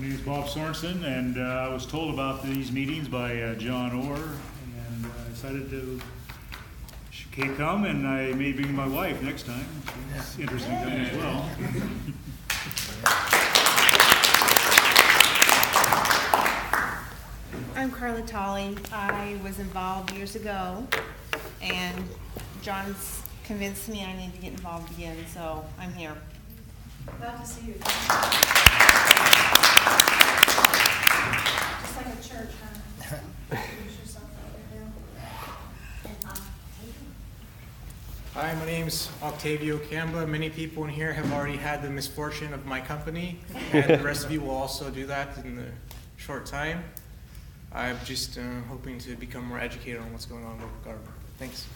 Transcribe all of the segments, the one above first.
My name is Bob Sorensen, and I was told about these meetings by John Orr, and I decided to come, and I may bring my wife next time. She's interested in coming as well. I'm Carla Tolley. I was involved years ago, and John's convinced me I need to get involved again, so I'm here. Glad to see you. Just like a church, huh? Introduce yourself over there. Hi, my name's Octavio Camba. Many people in here have already had the misfortune of my company, and the rest of you will also do that in a short time. I'm just hoping to become more educated on what's going on in local government. Thanks.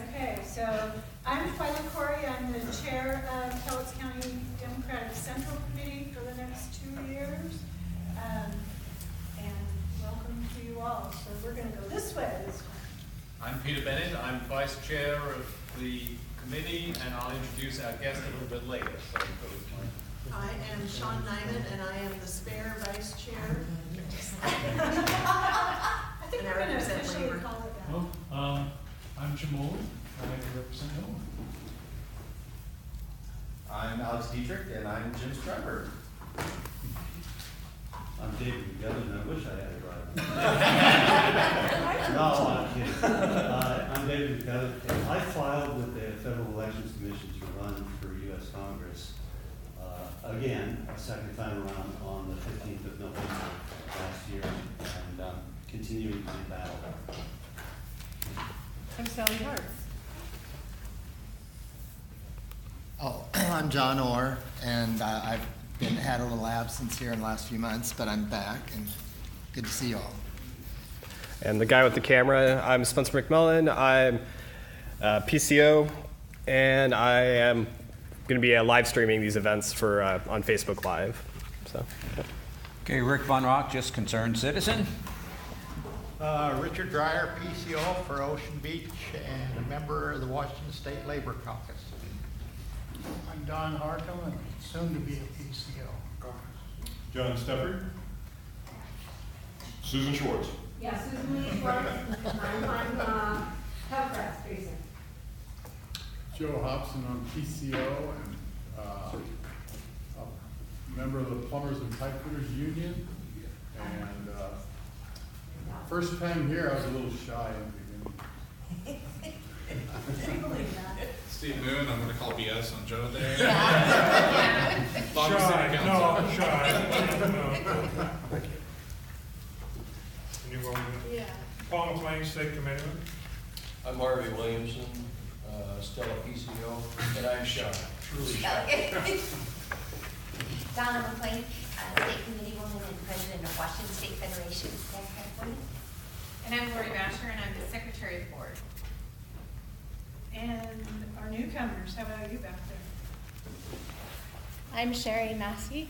Okay, so I'm Twyla Corey. I'm the chair of Cowlitz County Democratic Central Committee for the next 2 years. And welcome to you all. So we're going to go this way this time. I'm Peter Bennett. I'm vice chair of the committee, and I'll introduce our guest a little bit later. So I am Sean Nyman, and I am the spare vice chair. I think we're going to officially call it that. Well, I'm Jamal. I represent Illinois. I'm Alex Dietrich, and I'm Jim's driver. I'm David McGovern. I wish I had a driver. No, I'm kidding. I'm David McGovern, and I filed with the Federal Elections Commission to run for U.S. Congress again, a second time around on the 15th of November last year, and continuing to battle. I'm Sally Hart. Oh, I'm John Orr, and I've had a little absence here in the last few months, but I'm back, and good to see you all. And the guy with the camera, I'm Spencer McMillan. I'm PCO, and I am going to be live streaming these events for on Facebook Live. So. Okay, Rick Von Rock, just concerned citizen. Richard Dreyer, PCO for Ocean Beach and a member of the Washington State Labor Caucus. I'm Don Harcum, and soon to be a PCO. John Stefford. Susan Schwartz. Yeah, Susan Lee Schwartz. I'm Hellcrest Precinct. Joe Hobson on PCO and a member of the Plumbers and Pipefitters Union. And first time here, I was a little shy in the beginning. Steve Moon, I'm going to call BS on Joe there. Yeah. Shy, no, shy. Thank you. New Yeah. Paul McLean, State Commitment. I'm Harvey Williamson, still a PCO, and I'm shy, truly shy. Donna McLean, State Committee Woman and President of Washington State Federation. And I'm Lori Basher, and I'm the Secretary of the Board. And our newcomers, how about you back there? I'm Sherry Massey.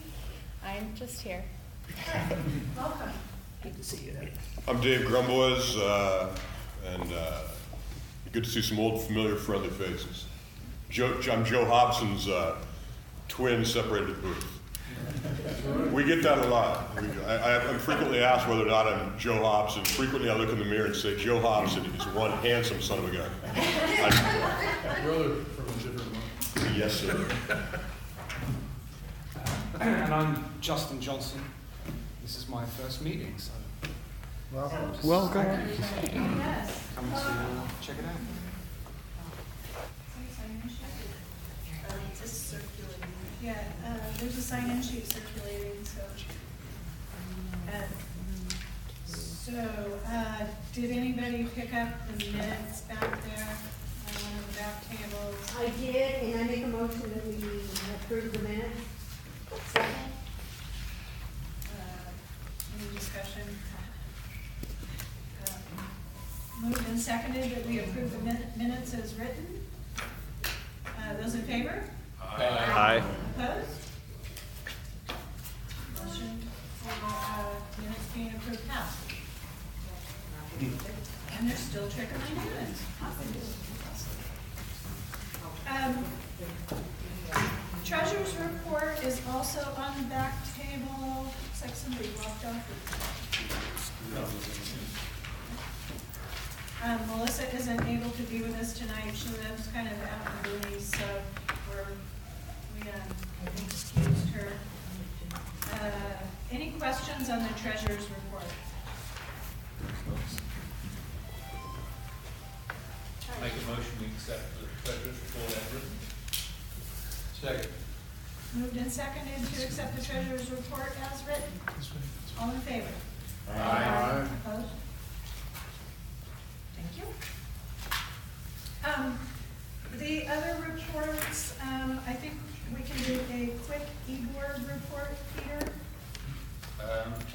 I'm just here. Welcome. Good to see you. I'm Dave Grumbois, and good to see some old, familiar, friendly faces. I'm Joe Hobson's twin separated at birth. We get that a lot. I'm frequently asked whether or not I'm Joe Hobson. Frequently I look in the mirror and say, Joe Hobson is one handsome son of a gun. Brother from a different mother. Yes, sir. And I'm Justin Johnson. This is my first meeting, so welcome. Welcome. Yes. Come to check it out. It's just circulating. Yeah, there's a sign-in sheet circulating, so. Did anybody pick up the minutes back there on one of the back tables? I did, and I make a motion that we approve the minutes. Second. Any discussion? Moved and seconded that we approve the minutes as written. Those in favor? Aye. Opposed? Motion for minutes being approved passed. And they're still trickling in. Treasurer's report is also on the back table. Looks like somebody walked off. Melissa isn't able to be with us tonight. She lives kind of out in Belize, so we excused her. Any questions on the treasurer's report? Make a motion, we accept the treasurer's report as written. Second. Moved and seconded to accept the treasurer's report as written. All in favor? Aye. Opposed? Thank you. The other reports, I think we can do a quick e-board report, Peter.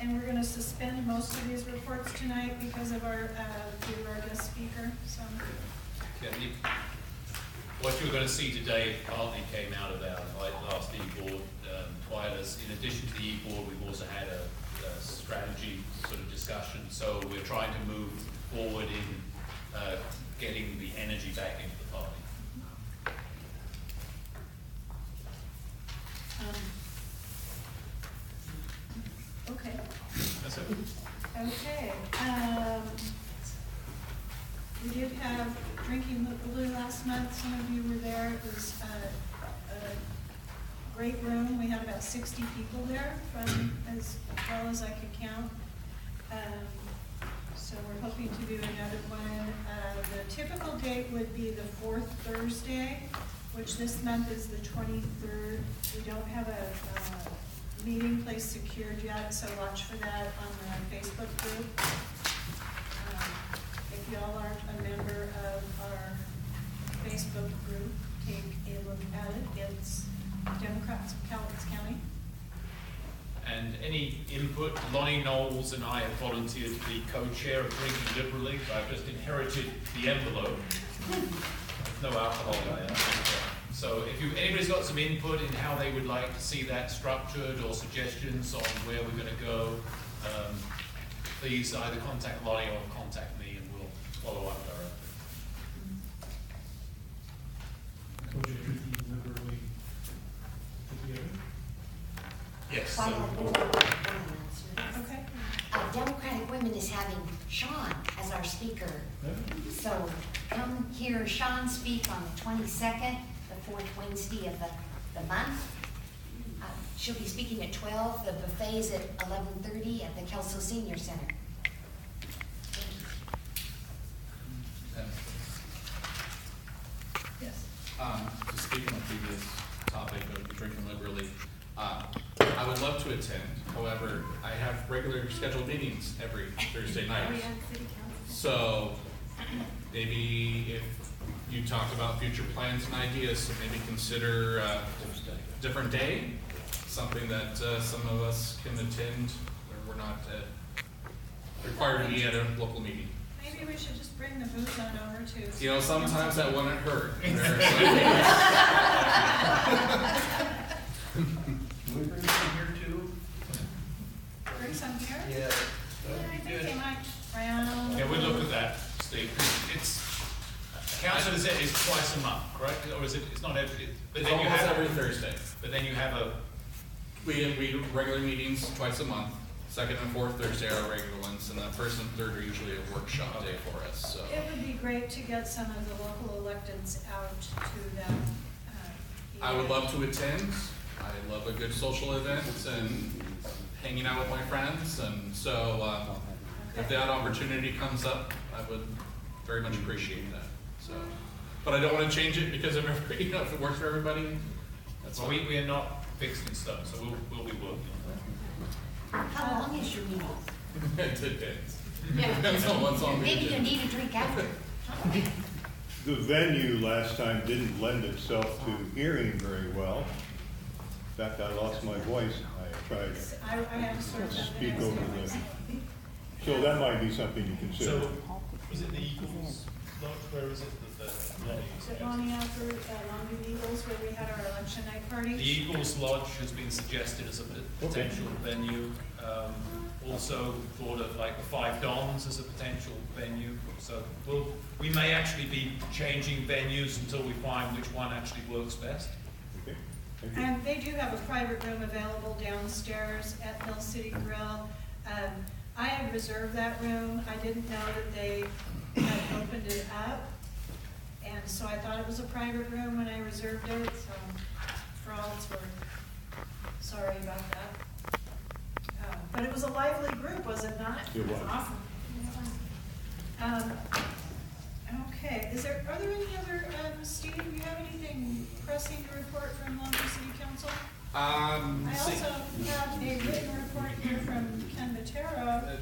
And we're gonna suspend most of these reports tonight because of our, due to our guest speaker, so. Yeah, what you're going to see today partly came out of our last e-board. In addition to the e-board, we've also had a strategy sort of discussion. So we're trying to move forward in getting the energy back into the party. Okay. That's it. Okay. We did have Drinking the Blue last month. Some of you were there. It was a great room. We had about 60 people there, from as well as I could count. So we're hoping to do another one. The typical date would be the 4th Thursday, which this month is the 23rd. We don't have a meeting place secured yet, so watch for that on the Facebook group. If y'all aren't a member of our Facebook group, take a look at it. It's Democrats of Cowlitz County. And any input, Lonnie Knowles and I have volunteered to be co-chair of Drinking Liberally. I've just inherited the envelope. No alcohol in there. So if anybody's got some input in how they would like to see that structured or suggestions on where we're going to go, please either contact Lonnie or contact me and we'll follow up directly. Yes. Okay. Democratic Women is having Sean as our speaker. So come hear Sean speak on the 22nd, the fourth Wednesday of the month. She'll be speaking at 12. The buffet is at 11:30 at the Kelso Senior Center. Yes. To speak on the previous topic of drinking liberally, I would love to attend. However, I have regular scheduled meetings every Thursday night. So maybe if you talk about future plans and ideas, so maybe consider a different day, something that some of us can attend, where we're not required to be at a local meeting. Maybe we should just bring the booze on over too. You know, sometimes that wouldn't hurt. Can we bring some here too? Bring some here? Yeah. I think they might round. Yeah, we'll look at that, Steve. It's, council is twice a month, correct? Or is it, it's not every, but It's then you almost have every Thursday. But then you have a, We regular meetings twice a month. Second and fourth Thursday are regular ones, and the first and third are usually a workshop day for us. So It would be great to get some of the local electeds out to them. I would love to attend. I love a good social event and hanging out with my friends, and so if that opportunity comes up, I would very much appreciate that. So, but I don't want to change it because of everybody. You know, if it works for everybody, that's well, fine. we are not fixed in stone, so we'll be working on that. How long is your meeting? It depends. Depends on what's on the Maybe you agenda. need a drink after. The venue last time didn't lend itself to hearing very well. In fact, I lost my voice. I tried I have to sort to of speak over the, so that might be something you consider. So, was it the Eagles? Lodge, where is it? Is it Lonnie Alford, Longview Eagles, where we had our election night party? The Eagles Lodge has been suggested as a potential venue. Also thought of like the Five Dons as a potential venue. So we may actually be changing venues until we find which one actually works best. Okay. And they do have a private room available downstairs at Mill City Grill. I had reserved that room. I didn't know that they had opened it up. And so I thought it was a private room when I reserved it, so for all it's worth, sorry about that. But it was a lively group, was it not? It was. Awesome. Okay, are there any other, Steve, do you have anything pressing to report from Longview City Council? I also have a written report here from Ken Matera.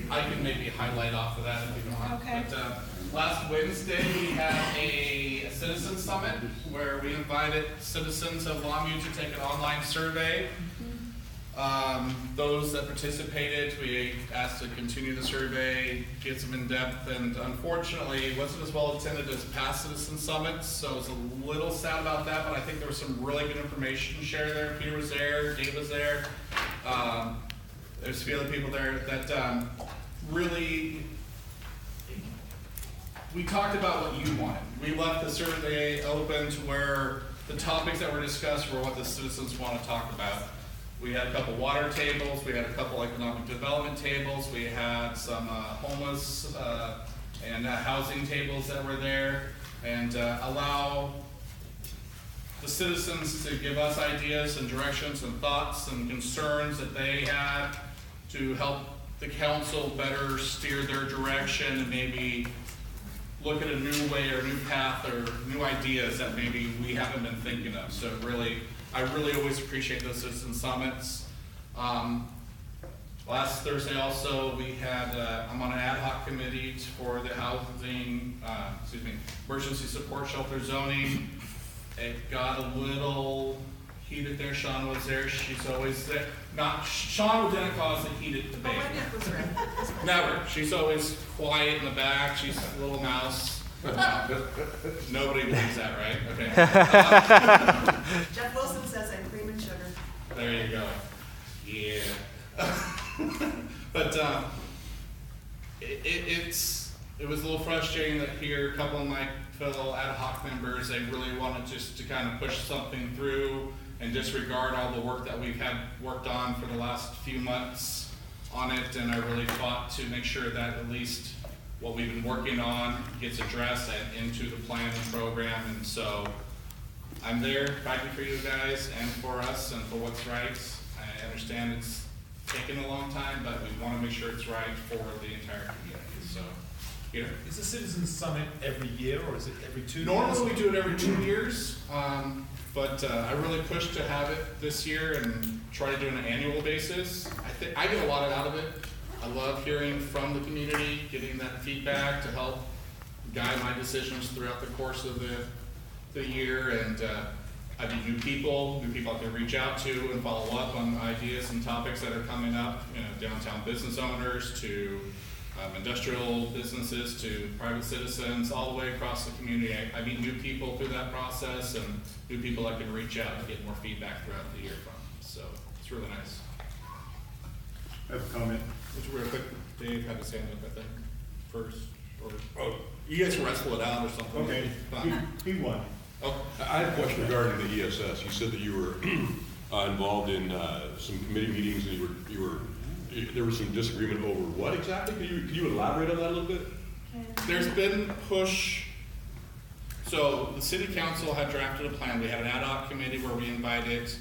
I can maybe highlight off of that if you want. Okay. But, last Wednesday, we had a citizen summit where we invited citizens of Longview to take an online survey. Those that participated, we asked to continue the survey, get some in-depth, and unfortunately, it wasn't as well attended as past citizen summits, so I was a little sad about that, but I think there was some really good information shared there. Peter was there, Dave was there. There's a few other people there that really, we talked about what you wanted. We left the survey open to where the topics that were discussed were what the citizens want to talk about. We had a couple water tables, we had a couple economic development tables, we had some homeless and housing tables that were there, and allow the citizens to give us ideas and directions and thoughts and concerns that they had to help the council better steer their direction and maybe look at a new way or a new path or new ideas that maybe we haven't been thinking of. So really, I really always appreciate those citizen summits. Last Thursday also, we had, I'm on an ad hoc committee for the housing, emergency support shelter zoning. It got a little heated there. Sean was there. She's always there. Sean didn't cause the heated debate. Oh, my neck was red. Never. She's always quiet in the back. She's a little mouse. Nobody believes that, right? Okay. Jeff Wilson says I'm cream and sugar. There you go. Yeah. But it was a little frustrating that here a couple of my fellow ad hoc members, they really wanted just to kind of push something through and disregard all the work that we've had worked on for the last few months on it. And I really fought to make sure that at least what we've been working on gets addressed and into the plan and program. And so I'm there fighting for you guys and for us and for what's right. I understand it's taken a long time, but we want to make sure it's right for the entire community. So, Peter? Is the Citizens Summit every year or is it every 2 years? Normally we do it every 2 years, but I really pushed to have it this year and try to do it on an annual basis. I get a lot out of it. I love hearing from the community, getting that feedback to help guide my decisions throughout the course of the year. And I meet new people I can reach out to and follow up on ideas and topics that are coming up, downtown business owners to industrial businesses to private citizens, all the way across the community. I meet new people through that process and new people I can reach out to get more feedback throughout the year from. So it's really nice. I have a comment. Just real quick, Dave had his hand up, I think, first, or you guys can wrestle it out or something. Okay, he won. Oh. I had a question regarding the ESS. You said that you were involved in some committee meetings and there was some disagreement over what exactly? Could you elaborate on that a little bit? There's been push. So the city council had drafted a plan. We had an ad hoc committee where we invited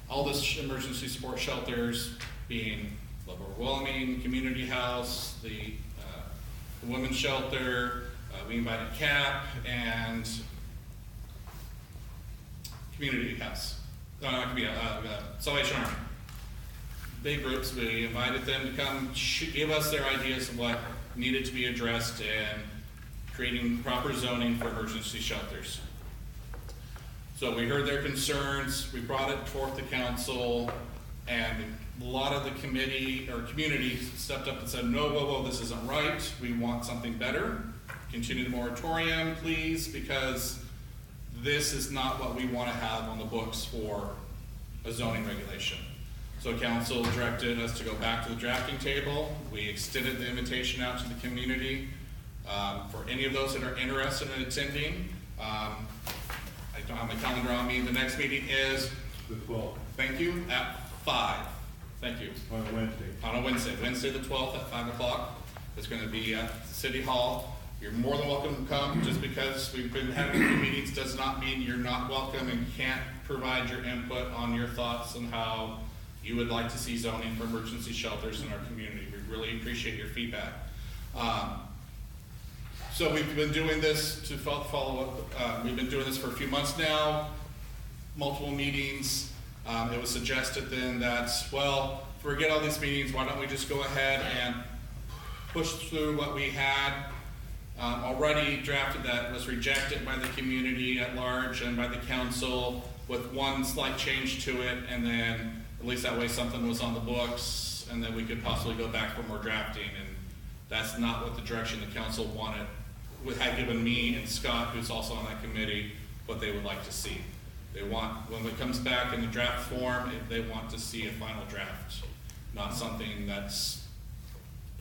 all the emergency support shelters, being Lower Wellaming, Community House, the Women's Shelter, we invited CAP and Community House, Salvation Army. Big groups, we invited them to come give us their ideas of what needed to be addressed and creating proper zoning for emergency shelters. So we heard their concerns, we brought it forth to council, and a lot of the committee or community stepped up and said, no, whoa, this isn't right. We want something better. Continue the moratorium, please, because this is not what we want to have on the books for a zoning regulation. So council directed us to go back to the drafting table. We extended the invitation out to the community. For any of those that are interested in attending, I don't have my calendar on me. The next meeting is The 12th. Thank you, at 5. Thank you. On a Wednesday. On a Wednesday, Wednesday the 12th at 5 o'clock. It's going to be at City Hall. You're more than welcome to come. Just because we've been having a few meetings does not mean you're not welcome and can't provide your input on your thoughts and how you would like to see zoning for emergency shelters in our community. We really appreciate your feedback. So we've been doing this to follow up. We've been doing this for a few months now, multiple meetings. It was suggested then that, well, forget all these meetings, why don't we just go ahead and push through what we had already drafted that was rejected by the community at large and by the council with one slight change to it, and then at least that way something was on the books, and then we could possibly go back for more drafting. And that's not what the direction the council wanted, had given me and Scott, who's also on that committee, what they would like to see. They want, when it comes back in the draft form, they want to see a final draft, not something that's,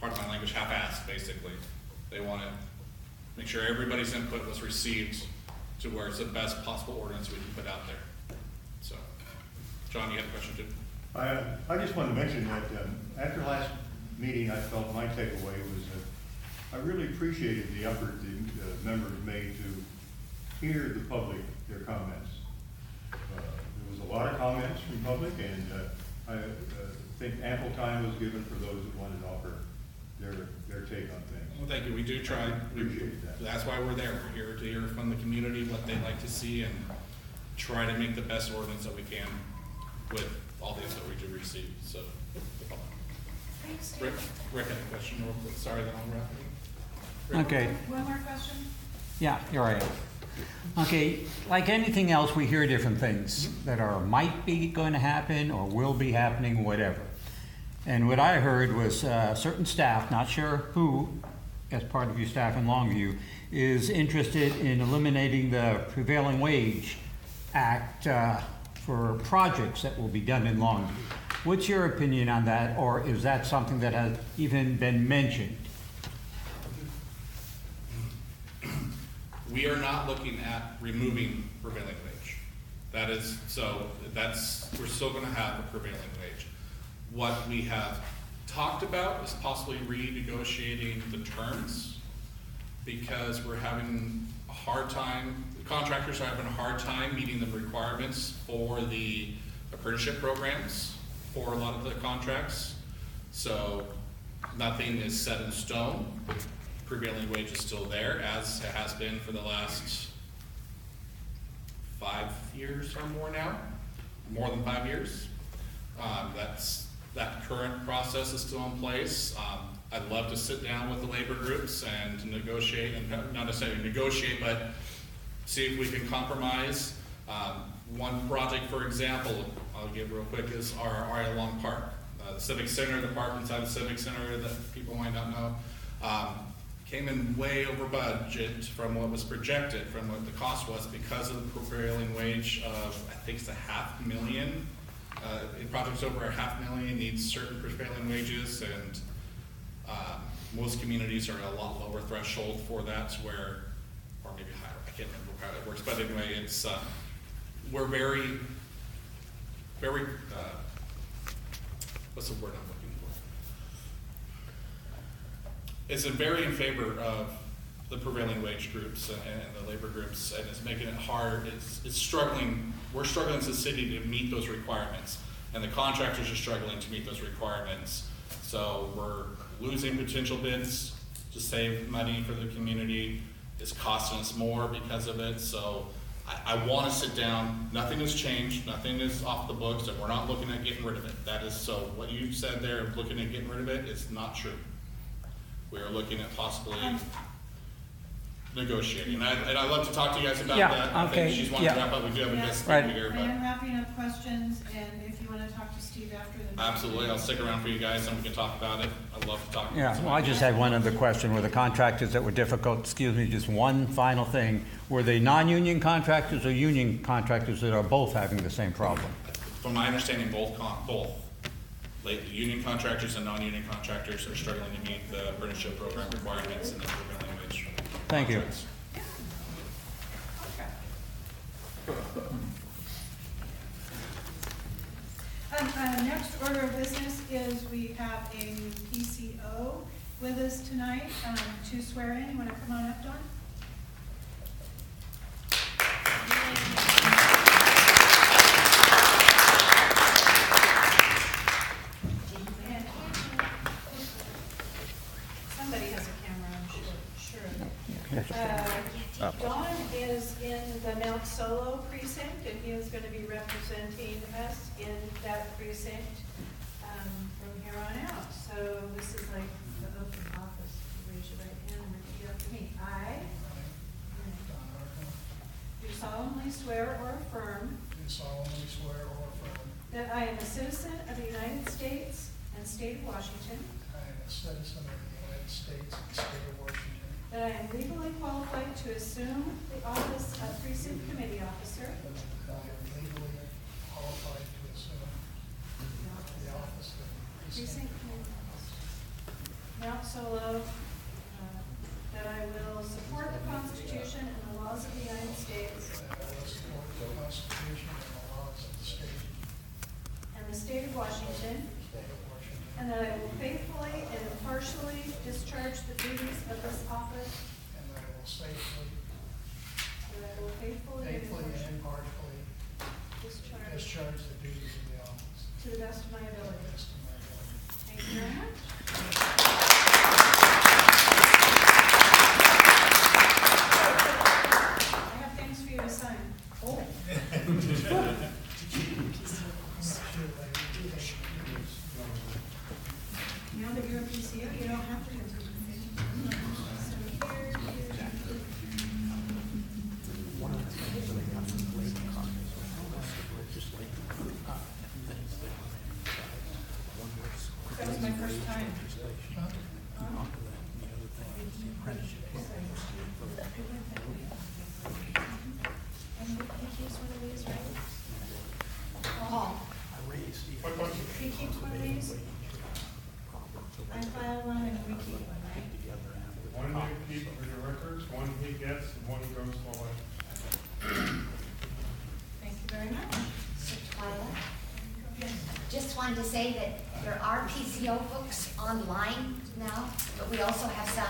part of my language, half-assed, basically. They want to make sure everybody's input was received to where it's the best possible ordinance we can put out there. So, John, you had a question too? I just wanted to mention that after last meeting, I felt my takeaway was that I really appreciated the effort the members made to hear the public, their comments. There was a lot of comments from public, and I think ample time was given for those that wanted to offer their take on things. Well, thank you. We do try. Appreciate that. That's why we're there. We're here to hear from the community what they like to see and try to make the best ordinance that we can with all the input we do receive. So, Rick had a question real quick. Sorry that I'm wrapping. Okay. One more question? Yeah, you're right. Okay, like anything else, we hear different things that are might be going to happen or will be happening, whatever. And what I heard was certain staff, not sure who, as part of your staff in Longview, is interested in eliminating the Prevailing Wage Act for projects that will be done in Longview. What's your opinion on that, or is that something that has even been mentioned? We are not looking at removing prevailing wage. That is, so we're still going to have a prevailing wage. What we have talked about is possibly renegotiating the terms, because we're having a hard time, the contractors are having a hard time meeting the requirements for the apprenticeship programs for a lot of the contracts. So nothing is set in stone. Prevailing wage is still there, as it has been for the last 5 years or more now, more than 5 years. That current process is still in place. I'd love to sit down with the labor groups and negotiate, and not necessarily negotiate, but see if we can compromise. One project, for example, I'll give real quick, is our area along Park. The Civic Center, the park inside the Civic Center that people might not know, came in way over budget from what was projected, from what the cost was, because of the prevailing wage of, I think it's $500,000. Projects over $500,000 needs certain prevailing wages, and most communities are a lot lower threshold for that, where, or maybe higher, I can't remember how it works, but anyway, it's, we're very, what's the word I'm looking for? It's very in favor of the prevailing wage groups and the labor groups, and it's making it hard. It's struggling. We're struggling as a city to meet those requirements, and the contractors are struggling to meet those requirements. So we're losing potential bids to save money for the community. It's costing us more because of it. So I want to sit down. Nothing has changed. Nothing is off the books, and we're not looking at getting rid of it. That is, so what you said there, looking at getting rid of it, is not true. We are looking at possibly negotiating. And I'd love to talk to you guys about that. I think she's wanting to wrap up. We do have a guest speaker here. I am wrapping up questions, and if you want to talk to Steve after the meeting? Absolutely, I'll stick around for you guys and we can talk about it. I'd love to talk. Yeah, well, I just had one other question. Were the contractors that were difficult, excuse me, just one final thing, were they non-union contractors or union contractors that are both having the same problem? From my understanding, both. Like the union contractors and non-union contractors are struggling to meet the apprenticeship program requirements and the prevailing wage. Thank you. contracts. Next order of business is we have a new PCO with us tonight to swear in. You want to come on up, Dawn? Somebody has a camera, I'm sure. Dawn is in the Mount Solo precinct, and he is going to be representing us in that precinct from here on out. So this is like the oath of office. Raise your right hand and repeat after me. I do solemnly swear or affirm Do solemnly swear or affirm that I am a citizen of the United States and state of Washington, I am a citizen of the United States and state of Washington, that I am legally qualified to assume the office of precinct committee officer that I am legally qualified to assume the office of precinct committee officer, Mount Solo, that I will support the Constitution and the laws of the United States that I will support the Constitution and the laws of the state and the state of Washington, and that I will faithfully and impartially discharge the duties of this office, and that I will faithfully and and impartially discharge the duties of the office to the best of my to the ability. best of my ability. Thank you very much. I have things for you to sign. Oh. Now that you're a PCO, you don't have to. That was my first time. Paul. He keeps one of these. I file one and we keep one, right? One you keep for your records, one he gets, and one goes forward. Thank you very much. So Twyla, just wanted to say that there are PCO books online now, but we also have some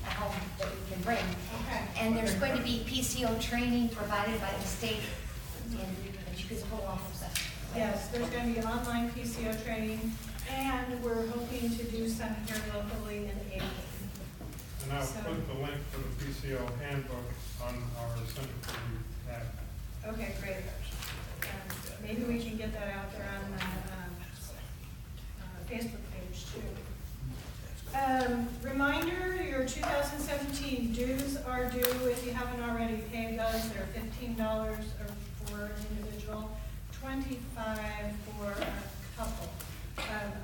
at home that we can bring. Okay. And there's going to be PCO training provided by the state, and that you can pull off of that. Yes, there's going to be online PCO training, and we're hoping to do some here locally in April. And I'll So- put the link for the PCO handbook on our Center for Youth tab. Okay, great. Maybe we can get that out there on the Facebook page too. Reminder, your 2017 dues are due if you haven't already paid those. They're $15 for an individual, $25 for a couple.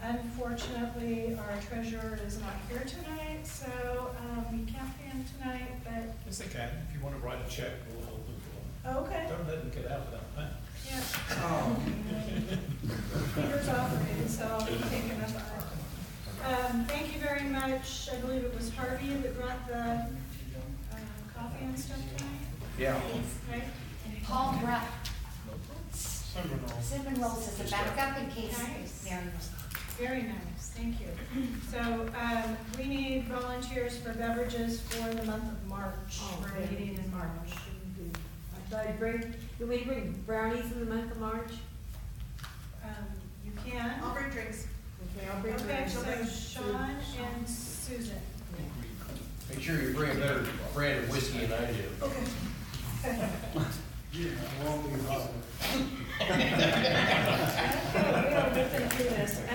Unfortunately, our treasurer is not here tonight, so we can't pay him tonight, but. Yes, they can. If you want to write a check, we'll hold it for them. Okay. Don't let them get out without paying. Yeah. Peter's offering, so I'll take him up on it. Thank you very much. I believe it was Harvey that brought the coffee and stuff tonight? Yeah. Right? And Paul brought Cinnamon rolls. cinnamon rolls as a backup in case Nice. Mary was. Very nice, thank you. So, we need volunteers for beverages for the month of March. We're meeting in March. I thought I'd bring, you want me to bring brownies in the month of March? You can. I'll bring drinks. Okay, I'll bring Okay, brownies. so Sean and Susan. Make sure you bring a better brand of whiskey than I do. Okay. Yeah, I won't be bothered. Okay, we are ripping through this. A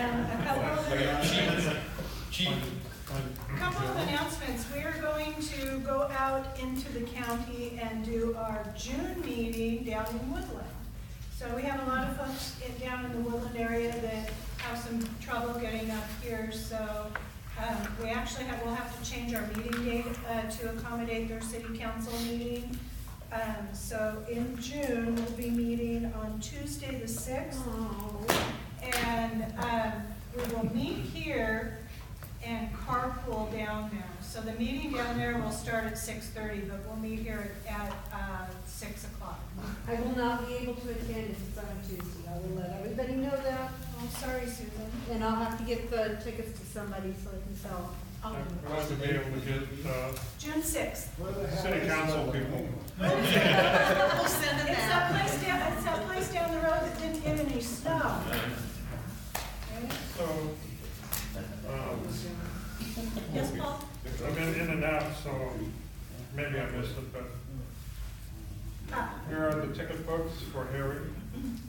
couple of announcements. We are going to go out into the county and do our June meeting down in Woodland. So we have a lot of folks down in the Woodland area that have some trouble getting up here, so we actually we'll have to change our meeting date to accommodate their city council meeting. So in June, we'll be meeting on Tuesday the 6th. And we will meet here and carpool down there. So the meeting down there will start at 6:30, but we'll meet here at 6 o'clock. I will not be able to attend if it's on Tuesday. I will let everybody know that. I'm sorry, Susan. And I'll have to get the tickets to somebody so they can sell them. We'll have to be able to get, June 6th. city council people. We'll send them It's out. that place down the road that didn't get any snow. So, Yes, Paul? I've been in and out, so maybe I missed it, but here are the ticket books for Harry.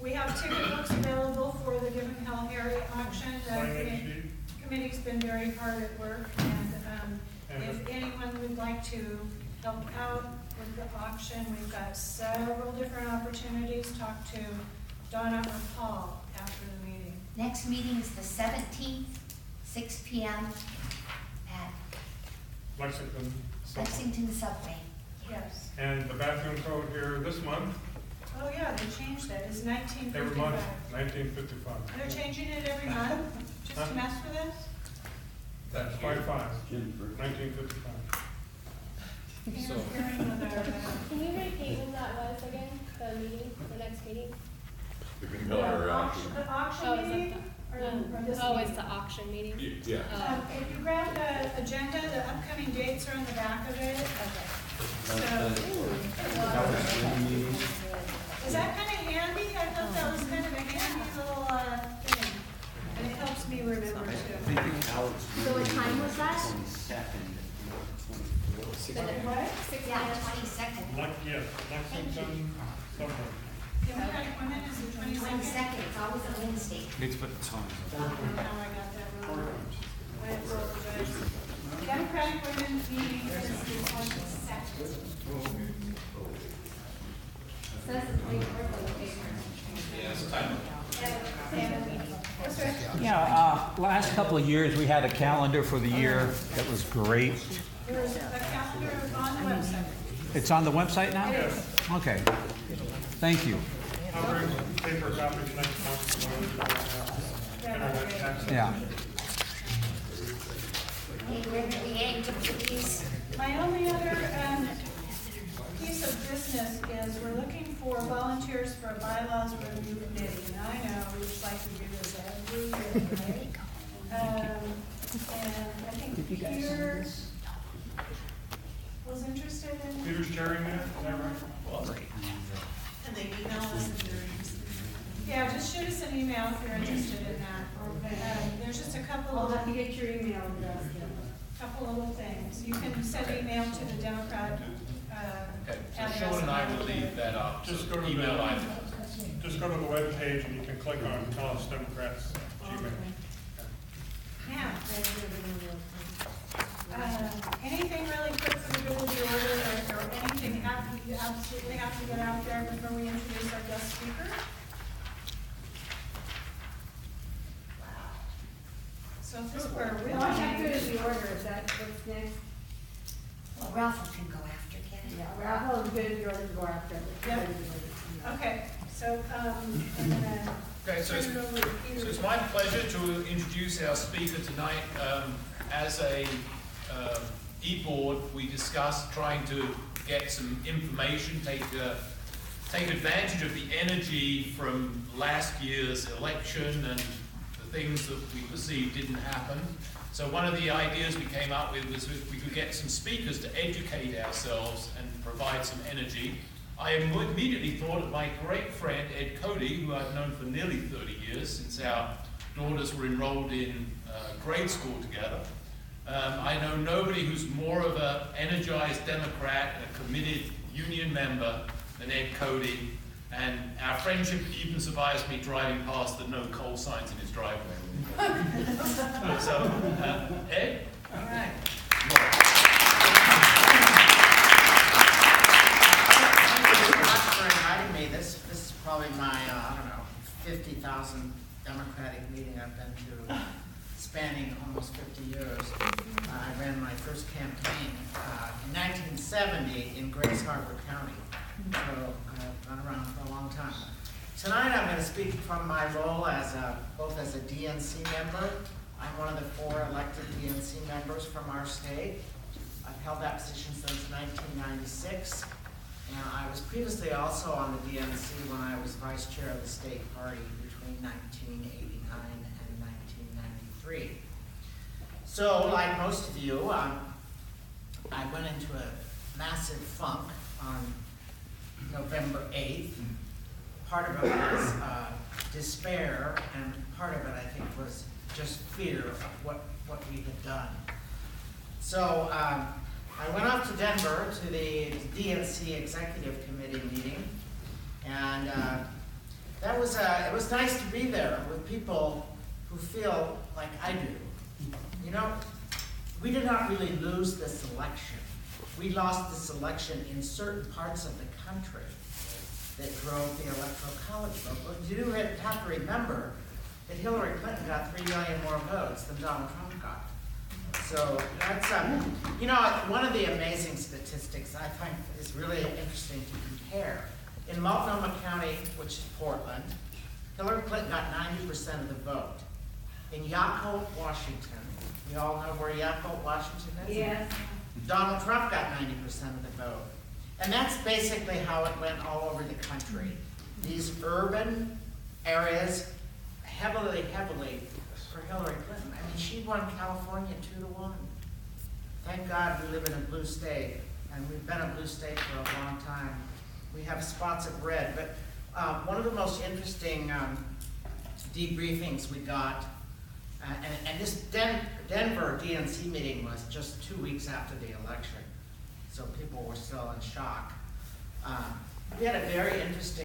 We have ticket books available for the Give 'em Hell Harry auction. Sign-in sheet. Committee's been very hard at work, and if anyone would like to help out with the auction, we've got several different opportunities. Talk to Donna or Paul after the meeting. Next meeting is the 17th, 6 p.m. at Lexington Subway. Yes. And the bathroom code here this month, Oh, yeah, they changed that. It's every 1955. month, 1955. They're changing it every month, just to mess with us? That's 1955. So. Can you repeat when that was again, the meeting, the next meeting? The competitor auction. The auction Oh, is it meeting? Or this Oh, meeting? it's the auction meeting? Yeah. If you grab the agenda, the upcoming dates are on the back of it. Is that kind of handy? I thought that was kind of a handy little thing. And it helps me remember too. So what time was that? What? Yeah, 22nd. Yes, Lexington Subway. Democratic Women is the 22nd. 22nd, it's always a Wednesday. Need to put the time. Oh, now I got that wrong. I apologize. Democratic Women meeting is the 22nd. Says the 24th on the paper. Yeah, it's time. Yeah, last couple of years, we had a calendar for the year that was great. There's a calendar on the website. It's on the website now? Yes. Okay. Thank you. I'll bring paper copies next month. Internet access. Yeah. We aim to please. My only other piece of business is we're looking for volunteers for a bylaws review committee. And I know it's like we do this every year, right? And I think Peter was interested in. Peter's chairing that, is that right? And they email us if they're interested. Yeah, just shoot us an email if you're interested in that. There's just a couple I'll of. have to get your email address then. Couple little things. You can send email to the Democrat Okay, so address. Sean and I will leave that up. Just So go to email the, item. just go to the webpage and you can click on Tell Us Democrats Gmail. Now, anything really quick for the good of the order, or anything you absolutely have to get out there before we introduce our guest speaker? So if this were really. Well, I have to do the order, is that what's next? Well, Ralph can go after, can he? Yeah, Raffle is good, the order to go after. Yep. Okay, so, I'm gonna Okay, so turn it over to Peter. it's my pleasure to introduce our speaker tonight. As a e-board, we discussed trying to get some information, take advantage of the energy from last year's election and the things that we perceived didn't happen. So one of the ideas we came up with was if we could get some speakers to educate ourselves and provide some energy. I immediately thought of my great friend Ed Cody, who I've known for nearly 30 years, since our daughters were enrolled in grade school together. I know nobody who's more of an energized Democrat and a committed union member than Ed Cody, and our friendship even survives me driving past the no coal signs in his driveway. So, Ed? All right. Thank you so much for inviting me. This is probably my 1970 in Grace Harbor County. So I've been around for a long time. Tonight I'm going to speak from my role as both as a DNC member. I'm one of the 4 elected DNC members from our state. I've held that position since 1996. And I was previously also on the DNC when I was vice chair of the state party between 1989 and 1993. So, like most of you, I went into a massive funk on November 8th. Part of it was despair, and part of it, I think, was just fear of what we had done. So I went off to Denver to the DNC Executive Committee meeting, and it was nice to be there with people who feel like I do. You know, we did not really lose this election. We lost this election in certain parts of the country that drove the Electoral College vote. But you do have to remember that Hillary Clinton got 3 million more votes than Donald Trump got. So that's, you know, one of the amazing statistics I find is really interesting to compare. In Multnomah County, which is Portland, Hillary Clinton got 90% of the vote. In Yacolt, Washington, you all know where Yacolt, Washington is? Yes. Donald Trump got 90% of the vote. And that's basically how it went all over the country. These urban areas, heavily for Hillary Clinton. I mean, she won California 2-1. Thank God we live in a blue state, and we've been a blue state for a long time. We have spots of red, but one of the most interesting debriefings we got, and this Denver DNC meeting was just 2 weeks after the election, so people were still in shock. We had a very interesting